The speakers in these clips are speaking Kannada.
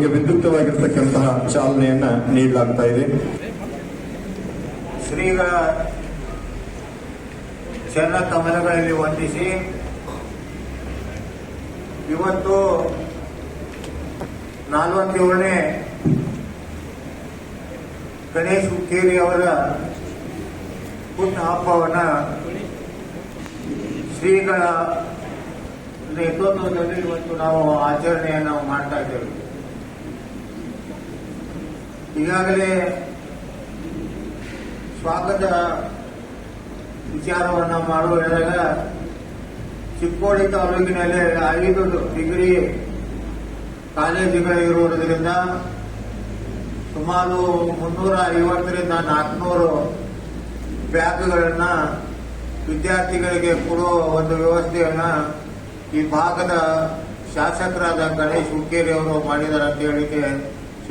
ಅವರಿಗೆ ವಿದ್ಯುಕ್ತವಾಗಿರ್ತಕ್ಕಂತಹ ಚಾಲನೆಯನ್ನ ನೀಡಲಾಗ್ತಾ ಇದೆ. ಶ್ರೀಗಳ ಚರಣ ಕಮಲಗಳಲ್ಲಿ ವಂದಿಸಿ ಇವತ್ತು 47ನೇ ಗಣೇಶ್ ಹುಕ್ಕೇರಿ ಅವರ ಹುಟ್ಟು ಹಬ್ಬವನ್ನು ಶ್ರೀಗಳ ನೇತೃತ್ವದಲ್ಲಿ ಇವತ್ತು ನಾವು ಆಚರಣೆಯನ್ನು ಮಾಡ್ತಾ ಇದ್ದೇವೆ. ಈಗಾಗಲೇ ಸ್ವಾಗತ ವಿಚಾರವನ್ನು ಮಾಡುವಾಗ ಚಿಕ್ಕೋಡಿ ತಾಲೂಕಿನಲ್ಲಿ 5 ಡಿಗ್ರಿ ಕಾಲೇಜುಗಳಿರುವುದರಿಂದ ಸುಮಾರು 350ರಿಂದ 400 ಬ್ಯಾಗ್ಗಳನ್ನು ವಿದ್ಯಾರ್ಥಿಗಳಿಗೆ ಕೊಡುವ ಒಂದು ವ್ಯವಸ್ಥೆಯನ್ನು ಈ ಭಾಗದ ಶಾಸಕರಾದ ಗಣೇಶ್ ಹುಕ್ಕೇರಿ ಅವರು ಮಾಡಿದ್ದಾರೆ ಅಂತ ಹೇಳಿಕೆ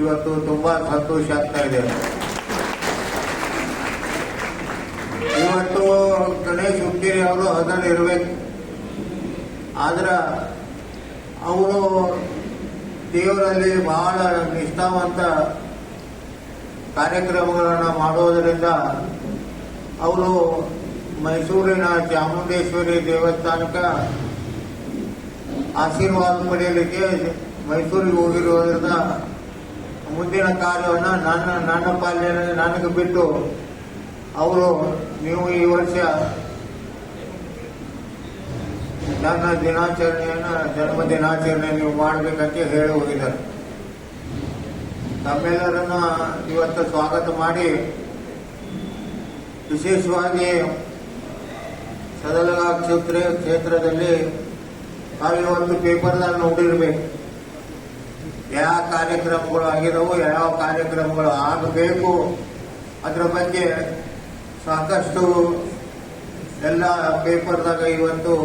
ಇವತ್ತು ತುಂಬಾ ಸಂತೋಷ ಆಗ್ತಾ ಇದೆ. ಇವತ್ತು ಗಣೇಶ್ ಹುಕ್ಕೇರಿ ಅವರು ಅದರಲ್ಲಿರಬೇಕು. ಆದ್ರೆ ಅವರು ದೇವರಲ್ಲಿ ಬಹಳ ನಿಷ್ಠಾವಂತ ಕಾರ್ಯಕ್ರಮಗಳನ್ನು ಮಾಡುವುದರಿಂದ ಅವರು ಮೈಸೂರಿನ ಚಾಮುಂಡೇಶ್ವರಿ ದೇವಸ್ಥಾನಕ್ಕೆ ಆಶೀರ್ವಾದ ಪಡೆಯಲಿಕ್ಕೆ ಮೈಸೂರಿಗೆ ಹೋಗಿರುವುದರಿಂದ ಮುಂದಿನ ಕಾರ್ಯವನ್ನು ನನ್ನ ಪಾಲನೆ ನನಗೆ ಬಿಟ್ಟು ಅವರು ನೀವು ಈ ವರ್ಷ ನನ್ನ ಜನ್ಮ ದಿನಾಚರಣೆ ನೀವು ಮಾಡಬೇಕಂತ ಹೇಳಿ ಹೋಗಿದ್ದಾರೆ. ತಮ್ಮೆಲ್ಲರನ್ನು ಇವತ್ತು ಸ್ವಾಗತ ಮಾಡಿ ವಿಶೇಷವಾಗಿ ಸದಲಗ ಕ್ಷೇತ್ರದಲ್ಲಿ ಇವತ್ತು ಪೇಪರ್ದಾಗ ನೋಡಿರ್ಬೇಕು ಯಾವ ಕಾರ್ಯಕ್ರಮಗಳು ಆಗಿದವು, ಯಾವ ಕಾರ್ಯಕ್ರಮಗಳು ಆಗಬೇಕು, ಅದರ ಬಗ್ಗೆ ಸಾಕಷ್ಟು ಎಲ್ಲ ಪೇಪರ್ದಾಗ ಇವತ್ತು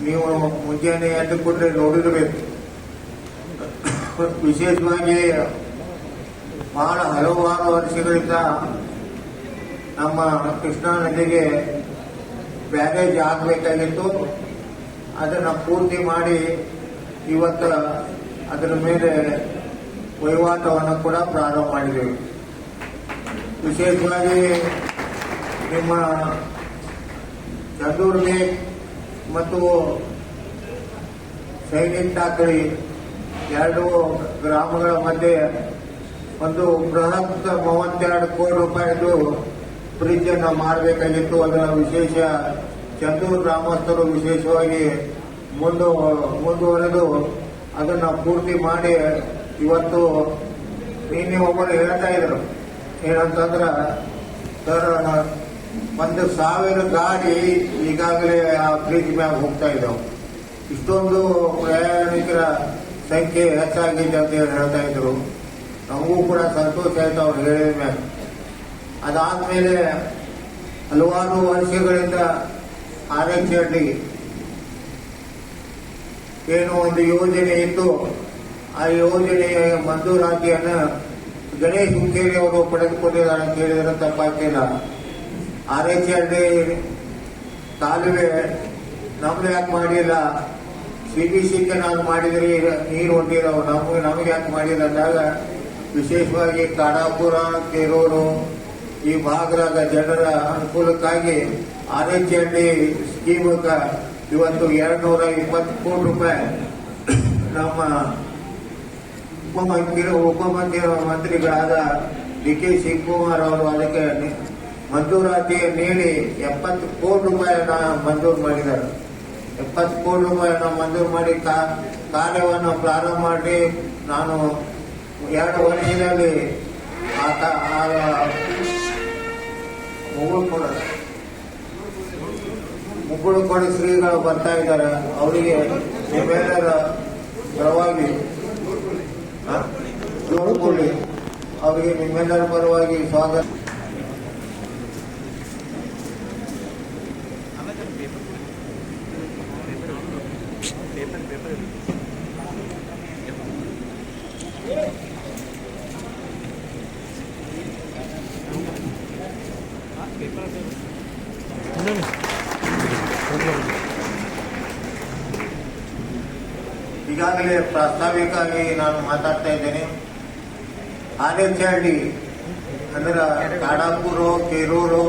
ನೀವು ಮುಂಜಾನೆ ಎದ್ದು ಕೊಟ್ಟರೆ ನೋಡಿರಬೇಕು. ವಿಶೇಷವಾಗಿ ಬಹಳ ಹಲವಾರು ವರ್ಷಗಳಿಂದ ನಮ್ಮ ಕೃಷ್ಣಾ ನದಿಗೆ ಬ್ಯಾರೇಜ್ ಆಗಬೇಕಾಗಿತ್ತು. ಅದನ್ನು ಪೂರ್ತಿ ಮಾಡಿ ಇವತ್ತು ಅದರ ಮೇಲೆ ವಹಿವಾಟವನ್ನು ಕೂಡ ಪ್ರಾರಂಭ ಮಾಡಿದೆವು. ವಿಶೇಷವಾಗಿ ನಿಮ್ಮ ಚಂದೂರ್ಗೆ ಮತ್ತು ಸೈನಿಕ್ ಟಾಕಳಿ 2 ಗ್ರಾಮಗಳ ಮಧ್ಯೆ ಒಂದು ಬೃಹತ್ 32 ಕೋಟಿ ರೂಪಾಯಿದು ಬ್ರಿಡ್ಜ್ ಅನ್ನು ಮಾಡಬೇಕಾಗಿತ್ತು. ಅದರ ವಿಶೇಷ ಚಂದೂರು ಗ್ರಾಮಸ್ಥರು ವಿಶೇಷವಾಗಿ ಮುಂದುವರೆದು ಅದನ್ನು ಪೂರ್ತಿ ಮಾಡಿ ಇವತ್ತು ನಿನ್ನೆ ಒಬ್ಬರು ಹೇಳ್ತಾ ಇದ್ರು ಏನಂತಂದ್ರೆ ಸರ್ 1,000 ಗಾಡಿ ಈಗಾಗಲೇ ಆ ಬ್ರಿಡ್ಜ್ ಮ್ಯಾಗ ಹೋಗ್ತಾ ಇದ್ದಾವೆ. ಇಷ್ಟೊಂದು ಪ್ರಯಾಣಿಕರ ಸಂಖ್ಯೆ ಹೆಚ್ಚಾಗಿದೆ ಅಂತ ಹೇಳ್ತಾ ಇದ್ರು. ನಮಗೂ ಕೂಡ ಸಂತೋಷ ಆಯ್ತು ಅವ್ರು ಹೇಳಿದ ಮ್ಯಾಗ. ಅದಾದ್ಮೇಲೆ ಹಲವಾರು ವರ್ಷಗಳಿಂದ ಆರಕ್ಷಣೆ ಏನು ಒಂದು ಯೋಜನೆ ಇತ್ತು, ಆ ಯೋಜನೆಯ ಮಂಜೂರಾತಿಯನ್ನು ಗಣೇಶ್ ಹುಕ್ಕೇರಿ ಅವರು ಪಡೆದುಕೊಂಡಿದ್ದಾರೆ ಅಂತ ಹೇಳಿದ್ರೆ ತಪ್ಪಾಗ್ತಿಲ್ಲ. ಆರಕ್ಷಣೆ ಕಾಲುವೆ ನಮ್ದು ಯಾಕೆ ಮಾಡಿಲ್ಲ, CBCಗೆ ನಾವು ಮಾಡಿದ್ರಿ ನೀರು ಹೊಂಟಿದಾವೆ, ನಮಗೆ ಯಾಕೆ ಮಾಡಿಲ್ಲ ಅಂದಾಗ ವಿಶೇಷವಾಗಿ ಕಾಡಾಪುರ ಕೆರೂರು ಈ ಭಾಗದ ಜನರ ಅನುಕೂಲಕ್ಕಾಗಿ ಆರಕ್ಷಣೆ ಸ್ಕೀಮ್ಗೆ ಇವತ್ತು 220 ಕೋಟಿ ರೂಪಾಯಿ ನಮ್ಮ ಉಪಮುಖ್ಯಮಂತ್ರಿಗಳಾದ DK ಶಿವಕುಮಾರ್ ಅವರು ಅದಕ್ಕೆ ಮಂಜೂರಾತಿ ನೀಡಿ 70 ಕೋಟಿ ರೂಪಾಯಿನ ಮಂಜೂರು ಮಾಡಿದ್ದಾರೆ. 70 ಕೋಟಿ ರೂಪಾಯಿನ ಮಂಜೂರು ಮಾಡಿ ಕಾರ್ಯವನ್ನು ಪ್ರಾರಂಭ ಮಾಡಿ ನಾನು 2 ವರ್ಷದಲ್ಲಿ ಮುಗುಳುಕೊಡಿ ಶ್ರೀಗಳು ಬರ್ತಾ ಇದ್ದಾರೆ. ಅವರಿಗೆ ನಿಮ್ಮೆಲ್ಲರ ಪರವಾಗಿ ಅವರಿಗೆ ನಿಮ್ಮೆಲ್ಲರ ಪರವಾಗಿ ಸ್ವಾಗತ. ಈಗಾಗಲೇ ಪ್ರಾಸ್ತಾವಿಕವಾಗಿ ನಾನು ಮಾತಾಡ್ತಾ ಇದ್ದೇನೆ. ಆನೆಚಹಳ್ಳಿ ಅಂದ್ರೆ ಕಾಡಾಪುರು, ಕೇರೂರು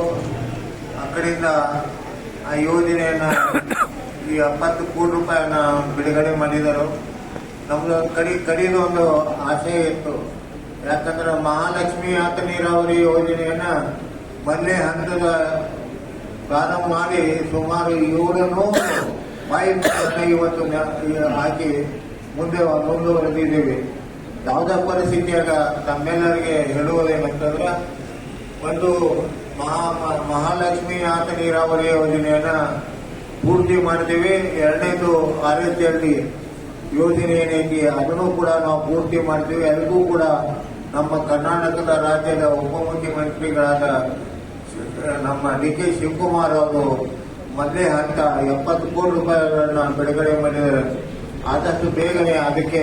ಆ ಕಡೆಯಿಂದ ಆ ಯೋಜನೆಯನ್ನ ಈ 70 ಕೋಟಿ ರೂಪಾಯಿಯನ್ನ ಬಿಡುಗಡೆ ಮಾಡಿದರು. ನಮ್ದು ಕಡೆದು ಒಂದು ಆಶಯ ಇತ್ತು. ಯಾಕಂದ್ರೆ ಮಹಾಲಕ್ಷ್ಮಿ ಆತ ನೀರಾವರಿ ಯೋಜನೆಯನ್ನ ಮೊದಲನೇ ಹಂತದ ಪ್ರಾರಂಭ ಮಾಡಿ ಸುಮಾರು 700 ಪೈಪ್ ಇವತ್ತು ಹಾಕಿ ಮುಂದುವರೆದಿದ್ದೀವಿ. ಯಾವುದೇ ಪರಿಸ್ಥಿತಿಯಾಗ ತಮ್ಮೆಲ್ಲರಿಗೆ ಹೇಳುವುದೇನಂತಂದ್ರೆ, ಒಂದು ಮಹಾಲಕ್ಷ್ಮಿ ಆತ ನೀರಾವರಿ ಯೋಜನೆಯನ್ನ ಪೂರ್ತಿ ಮಾಡ್ತೀವಿ. ಎರಡನೇದು ಆರ್ಎಸ್ಎಲ್ಡಿ ಯೋಜನೆ ಏನೈತಿ ಅದನ್ನು ಕೂಡ ನಾವು ಪೂರ್ತಿ ಮಾಡ್ತೀವಿ. ಅದಕ್ಕೂ ಕೂಡ ನಮ್ಮ ಕರ್ನಾಟಕದ ರಾಜ್ಯದ ಉಪಮುಖ್ಯಮಂತ್ರಿಗಳಾದ ನಮ್ಮ ಡಿ.ಕೆ. ಶಿವಕುಮಾರ್ ಅವರು ಮೊದಲೇ ಹಂತ 70 ಕೋಟಿ ರೂಪಾಯಿಗಳನ್ನ ಬಿಡುಗಡೆ ಮಾಡಿದ್ದಾರೆ. ಆದಷ್ಟು ಬೇಗನೆ ಅದಕ್ಕೆ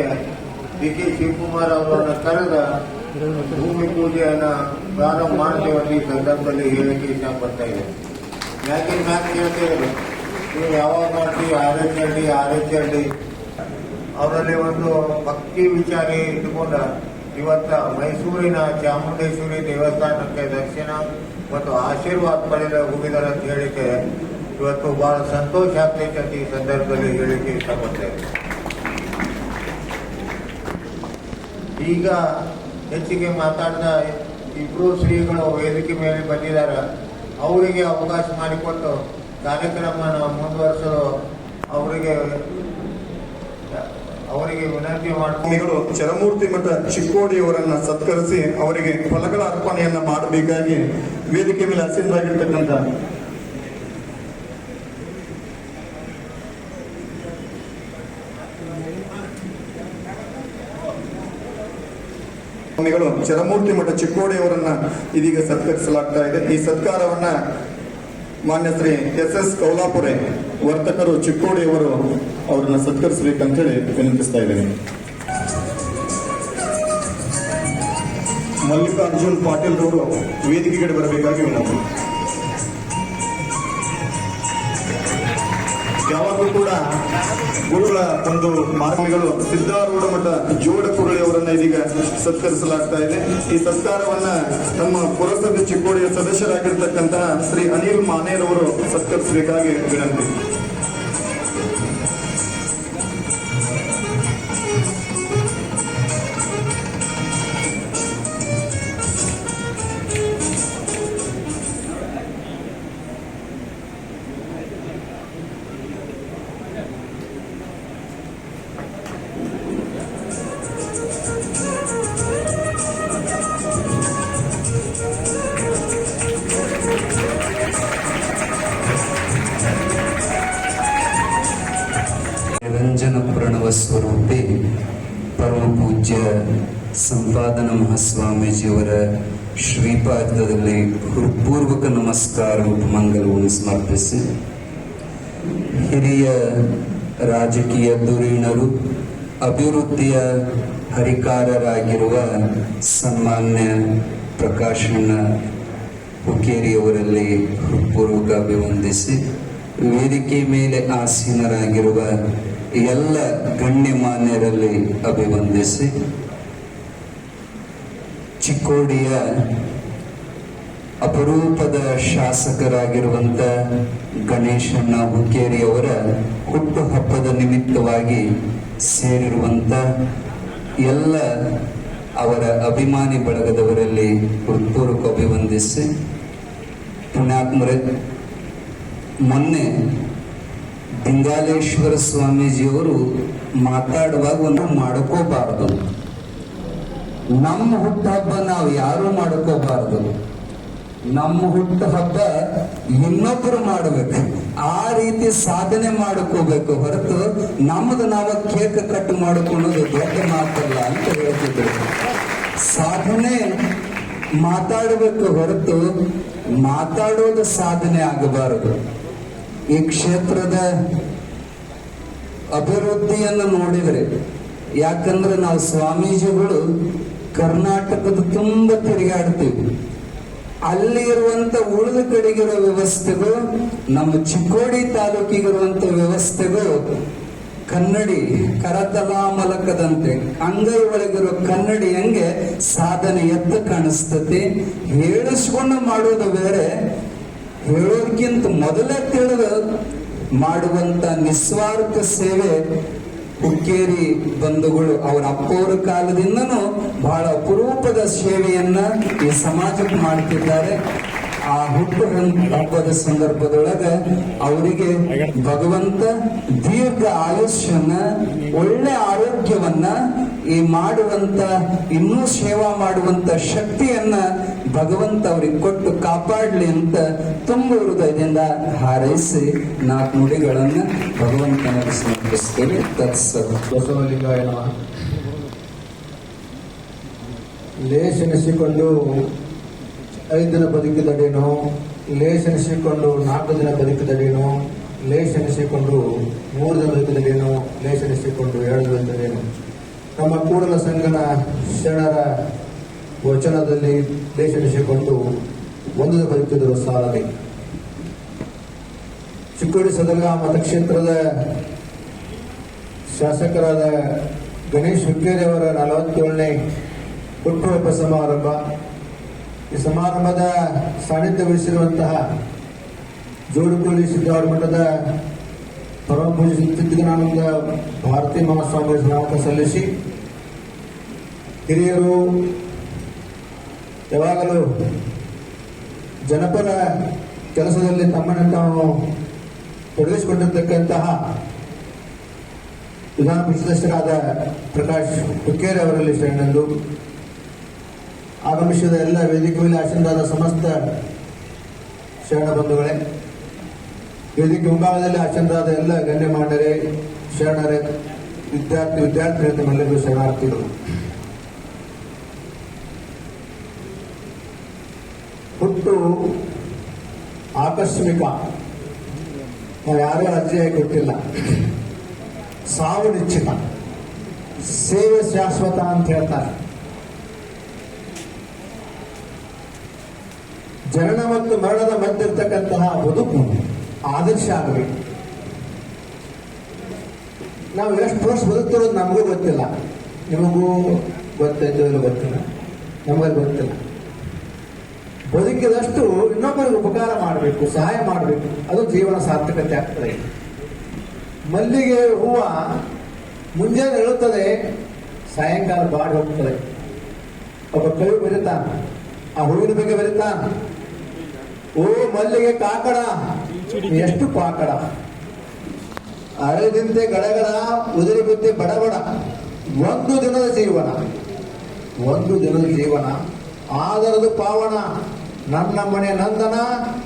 ಡಿ.ಕೆ. ಶಿವಕುಮಾರ್ ಅವರನ್ನ ಕರೆದ ಭೂಮಿ ಪೂಜೆಯನ್ನ ಪ್ರಾರಂಭ ಮಾಡ್ತೀವಿ ಅಂತ ಈ ಸಂದರ್ಭದಲ್ಲಿ ಹೇಳಕ್ಕೆ ಇಷ್ಟಪಡ್ತಾ ಇದೆ. ಯಾಕೆ ಹೇಳ್ತಿದ್ರು, ನೀವು ಯಾವಾಗ ಮಾಡ್ತೀವಿ ಆರ್.ಎಚ್.ಎಲ್.ಡಿ ಅವರಲ್ಲಿ ಒಂದು ಭಕ್ತಿ ವಿಚಾರ ಇಟ್ಟುಕೊಂಡ ಇವತ್ತ ಮೈಸೂರಿನ ಚಾಮುಂಡೇಶ್ವರಿ ದೇವಸ್ಥಾನಕ್ಕೆ ದರ್ಶನ ಮತ್ತು ಆಶೀರ್ವಾದ ಪಡೆದ ಹೋಗಿದ್ದಾರೆ ಅಂತ ಹೇಳಿಕೆ ಇವತ್ತು ಬಹಳ ಸಂತೋಷ ಆಗ್ತೈತೆ ಅಂತ ಈ ಸಂದರ್ಭದಲ್ಲಿ ಹೇಳಿಕೆ ಇಷ್ಟಪಡ್ತೇವೆ. ಈಗ ಹೆಚ್ಚಿಗೆ ಮಾತಾಡಿದ ಇಬ್ರು ಶ್ರೀಗಳು ವೇದಿಕೆ ಮೇಲೆ ಬಂದಿದ್ದಾರೆ. ಅವರಿಗೆ ಅವಕಾಶ ಮಾಡಿಕೊಟ್ಟು ಕಾರ್ಯಕ್ರಮನ ಮುಂದುವರಿಸಲು ಅವರಿಗೆ ವಿನಂತಿ ಮಾಡ್ತೀವಿ. ಚರಮೂರ್ತಿ ಮಠ ಚಿಕ್ಕೋಡಿಯವರನ್ನ ಸತ್ಕರಿಸಿ ಅವರಿಗೆ ಫಲಗಳ ಅರ್ಪಣೆಯನ್ನ ಮಾಡಬೇಕಾಗಿ ವೇದಿಕೆ ಮೇಲೆ ಹಸಿರಾಗಿರ್ತಕ್ಕಂಥ ಚರಮೂರ್ತಿ ಮಠ ಚಿಕ್ಕೋಡಿಯವರನ್ನ ಇದೀಗ ಸತ್ಕರಿಸಲಾಗ್ತಾ ಇದೆ. ಈ ಸತ್ಕಾರವನ್ನ ಮಾನ್ಯ ಶ್ರೀ ಎಸ್ ಕೌಲಾಪುರೆ ವರ್ತಕರು ಚಿಕ್ಕೋಡಿಯವರು ಅವರನ್ನ ಸತ್ಕರಿಸಬೇಕಂತ ಹೇಳಿ ವಿನಂತಿಸ್ತಾ ಇದ್ದೇನೆ. ಮಲ್ಲಿಕಾರ್ಜುನ್ ಪಾಟೀಲ್ ಅವರು ವೇದಿಕೆಗೆ ಬರಬೇಕಾಗಿ ವಿನಂತಿ. ಯಾವಾಗಲೂ ಕೂಡ ಗುರುಗಳ ಒಂದು ಮಾರ್ಗಗಳು ಸಿದ್ಧಾರೂಢ ಮಠ ಜೋಡಕುರಳಿ ಅವರನ್ನ ಇದೀಗ ಸತ್ಕರಿಸಲಾಗ್ತಾ ಇದೆ. ಈ ಸತ್ಕಾರವನ್ನ ನಮ್ಮ ಪುರಸಭೆ ಚಿಕ್ಕೋಡಿಯ ಸದಸ್ಯರಾಗಿರ್ತಕ್ಕಂತಹ ಶ್ರೀ ಅನಿಲ್ ಮಾನೇರ್ ಅವರು ಸತ್ಕರಿಸಬೇಕಾಗಿ ವಿನಂತಿ. ನಿರಂಜನ ಪ್ರಣವ ಸ್ವರೂಪಿ ಪರಮ ಪೂಜ್ಯ ಸಂಪಾದನ ಮಹಾಸ್ವಾಮೀಜಿಯವರ ಶ್ರೀಪಾದದಲ್ಲಿ ಹೃತ್ಪೂರ್ವಕ ನಮಸ್ಕಾರ ಮಂಗಲವನ್ನು ಸಮರ್ಪಿಸಿ, ಹಿರಿಯ ರಾಜಕೀಯ ಧುರೀಣರು, ಅಭಿವೃದ್ಧಿಯ ಹರಿಕಾರರಾಗಿರುವ ಸನ್ಮಾನ್ಯ ಪ್ರಕಾಶಣ್ಣ ಹುಕ್ಕೇರಿಯವರಲ್ಲಿ ಹೃತ್ಪೂರ್ವಕ ಅಭಿವಂದಿಸಿ, ವೇದಿಕೆ ಮೇಲೆ ಆಸೀನರಾಗಿರುವ ಎಲ್ಲ ಗಣ್ಯಮಾನ್ಯರಲ್ಲಿ ಅಭಿವಂದಿಸಿ, ಚಿಕ್ಕೋಡಿಯ ಅಪರೂಪದ ಶಾಸಕರಾಗಿರುವಂತ ಗಣೇಶಣ್ಣ ಹುಕ್ಕೇರಿಯವರ ಹುಟ್ಟುಹಬ್ಬದ ನಿಮಿತ್ತವಾಗಿ ಸೇರಿರುವಂತ ಎಲ್ಲ ಅವರ ಅಭಿಮಾನಿ ಬಳಗದವರಲ್ಲಿ ಹೃತ್ಪೂರ್ವಕ ಅಭಿವಂದಿಸಿ, ಪುಣ್ಯಾತ್ಮರೇ, ಮೊನ್ನೆ ಲಿಂಗಾಲೇಶ್ವರ ಸ್ವಾಮೀಜಿಯವರು ಮಾತಾಡುವಾಗ ಒಂದು ಮಾಡ್ಕೋಬಾರದು, ನಮ್ಮ ಹುಟ್ಟುಹಬ್ಬ ನಾವು ಯಾರು ಮಾಡ್ಕೋಬಾರದು, ನಮ್ಮ ಹುಟ್ಟುಹಬ್ಬ ಇನ್ನೊಬ್ಬರು ಮಾಡಬೇಕು, ಆ ರೀತಿ ಸಾಧನೆ ಮಾಡ್ಕೋಬೇಕು ಹೊರತು ನಮ್ಮದು ನಾವು ಕೇಕ್ ಕಟ್ ಮಾಡಿಕೊಳ್ಳೋದು ದೊಡ್ಡ ಮಾತಲ್ಲ ಅಂತ ಹೇಳ್ತಿದ್ರು. ಸಾಧನೆ ಮಾತಾಡಬೇಕು ಹೊರತು ಮಾತಾಡೋದು ಸಾಧನೆ ಆಗಬಾರದು. ಈ ಕ್ಷೇತ್ರದ ಅಭಿವೃದ್ಧಿಯನ್ನು ನೋಡಿದರೆ, ಯಾಕಂದ್ರೆ ನಾವು ಸ್ವಾಮೀಜಿಗಳು ಕರ್ನಾಟಕದ ತುಂಬ ತಿರುಗಾಡ್ತೀವಿ, ಅಲ್ಲಿ ಇರುವಂತ ಉಳಿದ ಕಡೆಗಿರೋ ವ್ಯವಸ್ಥೆಗಳು, ನಮ್ಮ ಚಿಕ್ಕೋಡಿ ತಾಲೂಕಿಗಿರುವಂತ ವ್ಯವಸ್ಥೆಗಳು ಕನ್ನಡಿ ಕರತಲಾಮಲಕದಂತೆ ಅಂಗೈ ಒಳಗಿರೋ ಕನ್ನಡಿ ಹೆಂಗೆ ಸಾಧನೆ ಎತ್ತ ಕಾಣಿಸ್ತತಿ. ಹೇಳಿಸ್ಕೊಂಡು ಮಾಡೋದು ಬೇರೆ, ಹೇಳೋದಕ್ಕಿಂತ ಮೊದಲೇ ತಿಳಿದು ಮಾಡುವಂತ ನಿಸ್ವಾರ್ಥ ಸೇವೆ ಹುಕ್ಕೇರಿ ಬಂಧುಗಳು ಅವರ ಅಪ್ಪವರ ಕಾಲದಿಂದನೂ ಬಹಳ ಅಪರೂಪದ ಸೇವೆಯನ್ನ ಈ ಸಮಾಜಕ್ಕೆ ಮಾಡ್ತಿದ್ದಾರೆ. ಆ ಹುಟ್ಟು ಹಬ್ಬದ ಸಂದರ್ಭದೊಳಗ ಅವರಿಗೆ ಭಗವಂತ ದೀರ್ಘ ಆಯುಷ್ಯನ್ನ, ಒಳ್ಳೆ ಆರೋಗ್ಯವನ್ನ, ಈ ಮಾಡುವಂತ ಇನ್ನೂ ಸೇವಾ ಮಾಡುವಂತ ಶಕ್ತಿಯನ್ನ ಭಗವಂತ ಅವ್ರಿಗೆ ಕೊಟ್ಟು ಕಾಪಾಡ್ಲಿ ಅಂತ ತುಂಬ ಹೃದಯದಿಂದ ಹಾರೈಸಿ 4 ನುಡಿಗಳನ್ನ ಭಗವಂತನಿಗೆ ಸಮರ್ಪಿಸ್ತೇವೆ. ತತ್ಸತ್. ಬಸವಲಿಂಗಾಯ ನಮಃ. ಲೇಷನಿಸಿಕೊಂಡು 5 ದಿನ ಬದುಕಿದಡೇನೋ, ಲೇಷನಿಸಿಕೊಂಡು 4 ದಿನ ಬದುಕಿದಡೇನೋ, ಲೇಷನಿಸಿಕೊಂಡು 3 ದಿನ ಬದುಕಿದಡೇನೋ, ಲೇಷನಿಸಿಕೊಂಡು 2 ದಿನ ಬದುಕಿದಡೇನೋ. ನಮ್ಮ ಕೂಡಲ ಸಂಗನ ಶರಣರ ವಚನದಲ್ಲಿ ಲೇಷನಿಸಿಕೊಂಡು 1 ದಿನ ಬದುಕಿದರು ಸಾಲದೆ. ಚಿಕ್ಕೋಡಿ ಸದಗ ಮತಕ್ಷೇತ್ರದ ಶಾಸಕರಾದ ಗಣೇಶ್ ಹುಕ್ಕೇರಿ ಅವರ 47ನೇ ಹುಟ್ಟುಹಬ್ಬ ಸಮಾರಂಭ. ಈ ಸಮಾರಂಭದ ಸಾನ್ನಿಧ್ಯ ವಹಿಸಿರುವಂತಹ ಜೋಡುಕುಳಿ ಸಿದ್ದಾವರ ಮಠದ ಪರಮ ಪೂಜ್ಯ ಸಿದ್ಧಗಣಾನಂದ ಭಾರತೀ ಮಹಾಸ್ವಾಮಿ ಸ್ನಾತಕ ಸಲ್ಲಿಸಿ, ಹಿರಿಯರು ಯಾವಾಗಲೂ ಜನಪರ ಕೆಲಸದಲ್ಲಿ ತಮ್ಮನ್ನು ತಾವು ತೊಡಗಿಸಿಕೊಂಡಿರ್ತಕ್ಕಂತಹ ವಿಧಾನ ಪರಿಷದಸ್ಥರಾದ ಪ್ರಕಾಶ್ ಹುಕ್ಕೇರಿ ಅವರಲ್ಲಿ ಶರಣೆಂದು ಆಗಮಿಸಿದ ಎಲ್ಲ ವೇದಿಕೆಯಲ್ಲಿ ಆಶೀನರಾದ ಸಮಸ್ತ ಶರಣ ಬಂಧುಗಳೇ, ವೇದಿಕೆ ಮುಂಭಾಗದಲ್ಲಿ ಆಶೀನರಾದ ಎಲ್ಲ ಗಣ್ಯಮಾನ್ಯರೇ, ಶರಣರೇ, ವಿದ್ಯಾರ್ಥಿಗಳೇ, ತಮ್ಮೆಲ್ಲರಿಗೂ ಶರಣಾರ್ಥಿಗಳು. ಹುಟ್ಟು ಆಕಸ್ಮಿಕ, ನಾವು ಯಾರೂ ಅರ್ಜಿಯಾಗಿ ಕೊಟ್ಟಿಲ್ಲ. ಸಾವು ನಿಶ್ಚಿತ, ಸೇವೆ ಶಾಶ್ವತ ಅಂತ ಹೇಳ್ತಾರೆ. ಜನನ ಮತ್ತು ಮರಣದ ಮಧ್ಯೆ ಇರ್ತಕ್ಕಂತಹ ಬದುಕು ಆದರ್ಶ ಆಗಬೇಕು. ನಾವು ಎಷ್ಟು ವರ್ಷ ಬದುಕ್ತಿರೋದು ನಮಗೂ ಗೊತ್ತಿಲ್ಲ, ನಿಮಗೂ ಗೊತ್ತೈತೋ ಇಲ್ಲ ಗೊತ್ತಿಲ್ಲ, ನಮಗೆ ಗೊತ್ತಿಲ್ಲ. ಬದುಕಿದಷ್ಟು ಇನ್ನೊಬ್ಬರಿಗೆ ಉಪಕಾರ ಮಾಡಬೇಕು, ಸಹಾಯ ಮಾಡಬೇಕು, ಅದು ಜೀವನ ಸಾರ್ಥಕತೆ ಆಗ್ತದೆ. ಮಲ್ಲಿಗೆ ಹೂವ ಮುಂಜಾನೆ ಹೇಳುತ್ತದೆ, ಸಾಯಂಕಾಲ ಬಾಡಿ ಹೋಗ್ತದೆ. ಒಬ್ಬ ಕವಿ ಬರೀತಾನ, ಆ ಹೂವಿನ ಬಗ್ಗೆ ಬರೀತಾನ, ಓ ಮಲ್ಲಿಗೆ ಕಾಕಡ ಎಷ್ಟು ಪಾಕಡ, ಅರೆದಿಂತೆ ಗಡಗಡ ಉದುರಿ ಬಿದ್ದೆ ಬಡಬಡ. 1 ದಿನದ ಜೀವನ, 1 ದಿನದ ಜೀವನ ಆದರದು ಪಾವನ, ನನ್ನ ಮನೆ ನಂದನ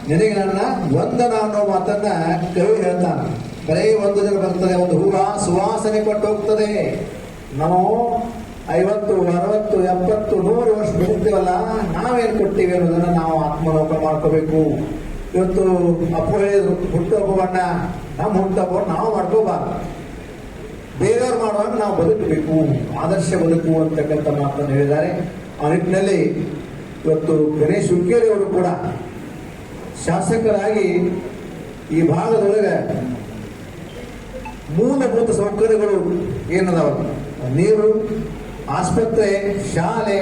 ನಿನಗೆ ನನ್ನ ವಂದನ ಅನ್ನೋ ಮಾತನ್ನ ಕವಿ ಹೇಳ್ತಾನ. ಬರೀ 1 ದಿನ ಬರ್ತದೆ, ಒಂದು ಹೂವ ಸುವಾಸನೆ ಕೊಟ್ಟು ಹೋಗ್ತದೆ. ನಾವು 50, 60, 70, 100 ವರ್ಷ ಬದುಕ್ತೀವಲ್ಲ, ನಾವೇನು ಕೊಟ್ಟಿವಿ ಅನ್ನೋದನ್ನ ನಾವು ಆತ್ಮಲೋಕ ಮಾಡ್ಕೋಬೇಕು. ಇವತ್ತು ಅಪ್ಪ ಹೇಳಿದ್ರು, ಹುಟ್ಟುಹಬ್ಬವನ್ನ ನಮ್ಮ ಹುಟ್ಟುಹಬ್ಬವನ್ನು ನಾವು ಮಾಡ್ಕೋಬಾರ್ದು, ಬೇರೆಯವ್ರು ಮಾಡುವಾಗ ನಾವು ಬದುಕಬೇಕು, ಆದರ್ಶ ಬದುಕು ಅಂತಕ್ಕಂಥ ಮಾತನ್ನು ಹೇಳಿದ್ದಾರೆ. ಆ ನಿಟ್ಟಿನಲ್ಲಿ ಇವತ್ತು ಗಣೇಶ್ ಹುಕ್ಕೇರಿ ಅವರು ಕೂಡ ಶಾಸಕರಾಗಿ ಈ ಭಾಗದೊಳಗೆ ಮೂಲಭೂತ ಸೌಕರ್ಯಗಳು ಏನದಾವ, ನೀರು, ಆಸ್ಪತ್ರೆ, ಶಾಲೆ,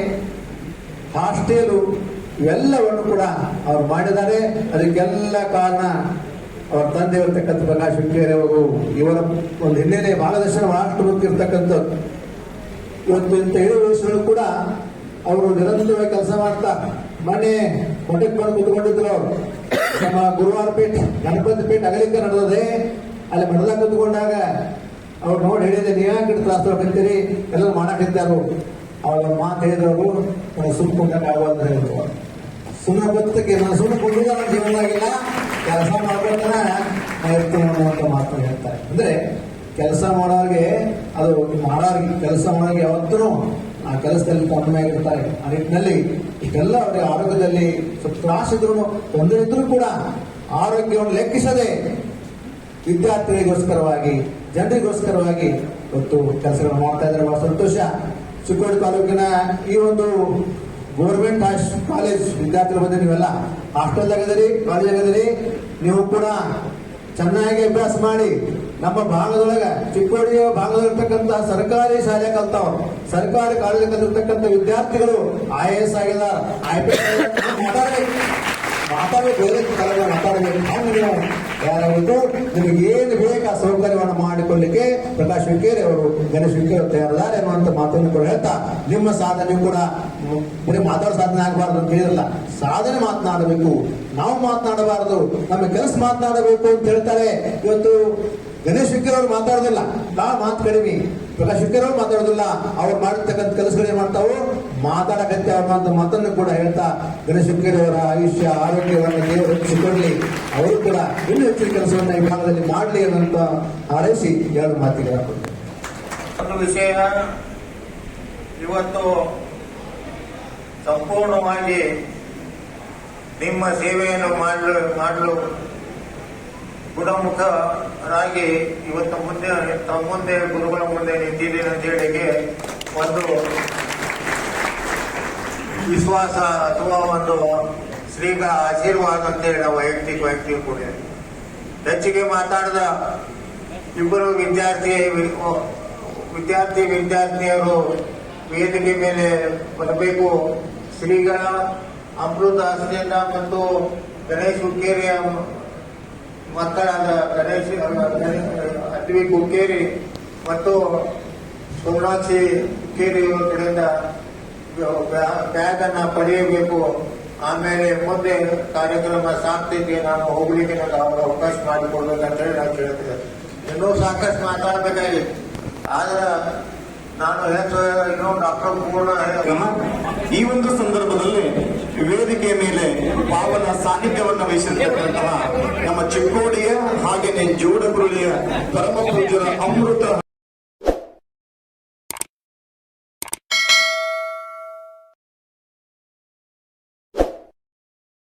ಹಾಸ್ಟೆಲು ಇವೆಲ್ಲವನ್ನು ಕೂಡ ಅವ್ರು ಮಾಡಿದ್ದಾರೆ. ಅದಕ್ಕೆಲ್ಲ ಕಾರಣ ಅವ್ರ ತಂದೆ ಇರ್ತಕ್ಕಂಥ ಪ್ರಕಾಶ್ ಹುಕ್ಕೇರಿ ಅವರು. ಇವರ ಒಂದು ಹಿನ್ನೆಲೆ ಮಾರ್ಗದರ್ಶನ ಬಹಳಷ್ಟು ಗೊತ್ತಿರ್ತಕ್ಕಂಥದ್ದು. ಇವತ್ತು ಇಂಥ ಹಿರಿಯ ವಯಸ್ಸುಗಳು ಕೂಡ ಅವರು ನಿರಂತರವಾಗಿ ಕೆಲಸ ಮಾಡ್ತಾ ಮೊನ್ನೆ ಮಠಕ್ಕೆ ಬಂದು ಕೂತ್ಕೊಂಡಿದ್ರು. ಅವರು ನಮ್ಮ ಗುರುವಾರ ಪೇಟ್, ಗಣಪತಿ ಪೇಟ್ ಅಗಲಿಕೆ ನಡೆದದೆ. ಅಲ್ಲಿ ಮಠದಾಗ ಕೂತ್ಕೊಂಡಾಗ ಅವ್ರು ನೋಡಿ ಹೇಳಿದೆ, ನೀವ್ಯಾಕೆ ತ್ರಾಸ ಹೋಗ್ತೀರಿ, ಎಲ್ಲರೂ ಮಾಡಾಕಿದ್ದಾರು. ಅವಾಗ ಮಾತು ಹೇಳಿದವರು, ಸುಮ್ಕೊಂಡಾಗಲ್ಲ ಹೇಳಿದ್ರು. ಸುಮ್ಮನೆ ಗೊತ್ತಕ್ಕೆ ನಾನು ಸುಮ್ಮನೆ ಕೊಂಡಿದ್ದ ನನ್ನ ಜೀವನದಾಗಿಲ್ಲ, ಕೆಲಸ ಮಾಡ್ಕೊಳ್ತಾನೆ ಇರ್ತೀನಿ ಅನ್ನುವಂಥ ಮಾತನ್ನು ಹೇಳ್ತಾರೆ. ಅಂದ್ರೆ ಕೆಲಸ ಮಾಡೋರಿಗೆ, ಅದು ಮಾಡೋರಿಗೆ, ಕೆಲಸ ಮಾಡೋರಿಗೆ ಯಾವತ್ತೂ ಆ ಕೆಲಸದಲ್ಲಿ ತಮ್ಮನಾಗಿರ್ತಾರೆ. ಆ ನಿಟ್ಟಿನಲ್ಲಿ ಇದೆಲ್ಲ ಅವರಿಗೆ ಆರೋಗ್ಯದಲ್ಲಿ ಸ್ವಲ್ಪ ತ್ರಾಸಿದ್ರು, ತೊಂದರೆ ಇದ್ರೂ ಕೂಡ ಆರೋಗ್ಯವನ್ನು ಲೆಕ್ಕಿಸದೆ ವಿದ್ಯಾರ್ಥಿಗಳಿಗೋಸ್ಕರವಾಗಿ, ಜನರಿಗೋಸ್ಕರವಾಗಿ ಇವತ್ತು ಕೆಲಸಗಳನ್ನು ಮಾಡ್ತಾ ಇದ್ದಾರೆ. ಬಹಳ ಸಂತೋಷ. ಚಿಕ್ಕೋಡಿ ತಾಲೂಕಿನ ಈ ಒಂದು ಗೌರ್ಮೆಂಟ್ ಕಾಲೇಜ್ ವಿದ್ಯಾರ್ಥಿಗಳು ಬಂದು ನೀವೆಲ್ಲ ಹಾಸ್ಟೆಲ್ದಾಗದಿರಿ, ಕಾಲೇಜಾಗದಿರಿ, ನೀವು ಕೂಡ ಚೆನ್ನಾಗಿ ಅಭ್ಯಾಸ ಮಾಡಿ ನಮ್ಮ ಭಾಗದೊಳಗ ಚಿಕ್ಕೋಡಿಯ ಭಾಗದಲ್ಲಿರ್ತಕ್ಕಂಥ ಸರ್ಕಾರಿ ಶಾಲೆ ಕಲ್ತಾವ್ರು, ಸರ್ಕಾರಿ ಕಾಲೇಜ್ ಕಲಿರ್ತಕ್ಕಂಥ ವಿದ್ಯಾರ್ಥಿಗಳು IAS ಆಗಿಲ್ಲ, IPS ಮಾತಾಡಬೇಕು, ಬೇರೆ ಕಲೆಗಳ ಮಾತಾಡಬೇಕು. ಯಾರಾಗಿದ್ದು ನಿಮಗೆ ಏನು ಬೇಕು ಆ ಸೌಕರ್ಯವನ್ನು ಮಾಡಿಕೊಳ್ಳಿಕ್ಕೆ ಪ್ರಕಾಶ್ ಹುಕ್ಕೇರಿ ಅವರು, ಗಣೇಶ್ ಹುಕ್ಕೇರಿ ಅವರು ತಯಾರಿದ್ದಾರೆ ಅನ್ನುವಂಥ ಮಾತನ್ನು ಕೂಡ ಹೇಳ್ತಾ, ನಿಮ್ಮ ಸಾಧನೆ ಕೂಡ ಬರೀ ಮಾತಾಡೋ ಸಾಧನೆ ಆಗಬಾರ್ದು ಅಂತ ಹೇಳಿರಲ್ಲ, ಸಾಧನೆ ಮಾತನಾಡಬೇಕು, ನಾವು ಮಾತನಾಡಬಾರದು, ನಮ್ಮ ಕೆಲಸ ಮಾತನಾಡಬೇಕು ಅಂತ ಹೇಳ್ತಾರೆ. ಇವತ್ತು ಗಣೇಶ್ ಹುಕ್ಕೇರಿ ಅವರು ಮಾತಾಡೋದಿಲ್ಲ, ಮಾತು ಕಡಿಮೆ. ಪ್ರಕಾಶ್ ಹುಕ್ಕೇರಿ ಅವರು ಮಾತಾಡೋದಿಲ್ಲ, ಅವ್ರು ಮಾಡಿರ್ತಕ್ಕಂಥ ಕೆಲಸಗಳು ಏನ್ ಮಾಡ್ತಾವು, ಮಾತಾಡಕತ್ತೆ ಅನ್ನುವಂಥ ಮಾತನ್ನು ಕೂಡ ಹೇಳ್ತಾ, ಗಣೇಶ್ ಹುಕ್ಕೇರಿ ಅವರ ಆಯುಷ್ಯ ಆರೋಗ್ಯವನ್ನು ದೇವರು ಹೆಚ್ಚಿಕೊಡ್ಲಿ, ಅವರು ಕೂಡ ಇನ್ನೂ ಹೆಚ್ಚಿನ ಕೆಲಸವನ್ನು ಈ ಭಾಗದಲ್ಲಿ ಮಾಡಲಿ ಅನ್ನೋಂಥ ಹಾರೈಸಿ ಎರಡು ಮಾತಿಗೆ ಹಾಕೊಳ್ತಾರೆ. ಒಂದು ವಿಷಯ, ಇವತ್ತು ಸಂಪೂರ್ಣವಾಗಿ ನಿಮ್ಮ ಸೇವೆಯನ್ನು ಮಾಡಲು ಗುಣಮುಖರಾಗಿ ಇವತ್ತು ತಮ್ಮ ಮುಂದೆ ಗುರುಗಳ ಮುಂದೆ ನಿಂತಿದ್ದೇನೆ ಅಂತ ಹೇಳಿಕೆ ಒಂದು ವಿಶ್ವಾಸ ಅಥವಾ ಒಂದು ಶ್ರೀಗ ಆಶೀರ್ವಾದ ಅಂತೇಳಿ ನಾವು ವೈಯಕ್ತಿಕ ಕೂಡ ಹೆಚ್ಚಿಗೆ ಮಾತಾಡಿದ ಇಬ್ಬರು ವಿದ್ಯಾರ್ಥಿನಿಯರು ವೇದಿಕೆ ಮೇಲೆ ಬರಬೇಕು. ಶ್ರೀಗಳ ಅಮೃತ ಹಸದಿಂದ ಮತ್ತು ಗಣೇಶ್ ಹುಕ್ಕೇರಿಯ ಮಕ್ಕಳಾದ ಅದ್ವಿ ಹುಕ್ಕೇರಿ ಮತ್ತು ಸೋಮನಾಕ್ಷಿ ಹುಕ್ಕೇರಿ ಅವರ ಕಡೆಯಿಂದ ಬ್ಯಾಗ್ ಅನ್ನ ಪಡೆಯಬೇಕು. ಆಮೇಲೆ ಮುಂದೆ ಕಾರ್ಯಕ್ರಮ ಸಾಕ್ತಿದ್ದೆ, ನಾನು ಹೋಗ್ಲಿಕ್ಕೆ ನನಗೆ ಅವಕಾಶ ಮಾಡಿಕೊಡ್ಬೇಕಂತ ಹೇಳಿ ನಾವು ಕೇಳ್ತಿದ್ದೆ. ಇನ್ನೂ ಸಾಕಷ್ಟು ಮಾತಾಡಬೇಕಾಗಿ, ಆದ್ರೆ ನಾನು ಇನ್ನೂ ಡಾಕ್ಟರ್ ಪೂರ್ಣ ಈ ಒಂದು ಸಂದರ್ಭದಲ್ಲಿ ವೇದಿಕೆಯ ಮೇಲೆ ಪಾವನ ಸಾನ್ನಿಧ್ಯವನ್ನು ವಹಿಸಿರ್ತಕ್ಕಂತಹ ನಮ್ಮ ಚಿಕ್ಕೋಡಿಯ ಹಾಗೆಯೇ ಜೋಡಗುರುಳಿಯ ಪರಮ ಪೂಜ್ಯರ ಅಮೃತ